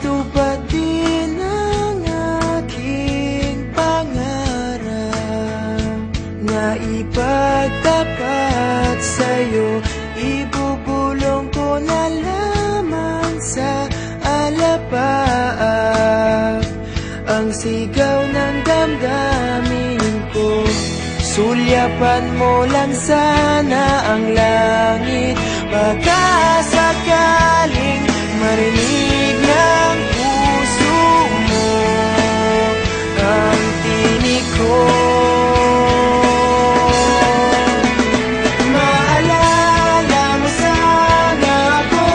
matupad din ang aking pangarap na ipagtapat sa'yo. Ibubulong ko na lamang sa alapaap ang sigaw ng damdamin ko. Sulyapan mo lang sana ang langit, baka sakaling marinig ng puso mo ang tinig ko. Maalala mo sana ako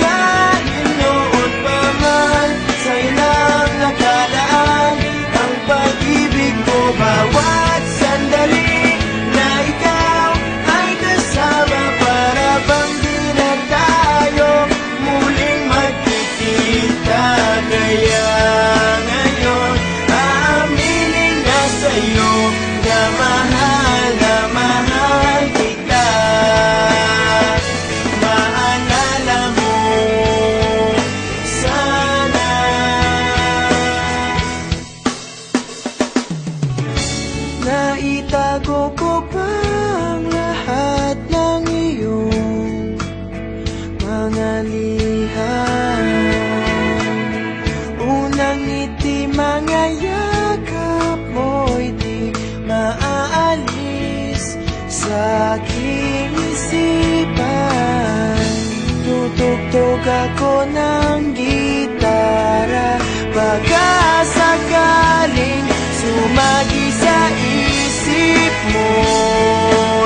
kahit noon pa man sa ilang nakalaan ang pag-ibig ko. Bawat sandali na ikaw ay kasama, para bang di na tayo muling magkikita. Kaya ngayon aaminin na sa'yo na mahal kita. Maalala mo sana. Naitago ko pa ang lahat ng iyong mga liham. Unang ngiti, mga yakap mo'y di maaalis sa aking isipan. Tutugtog ako ng gitara, baka sakaling sumagi sa isip mo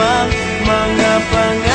ang mga pangarap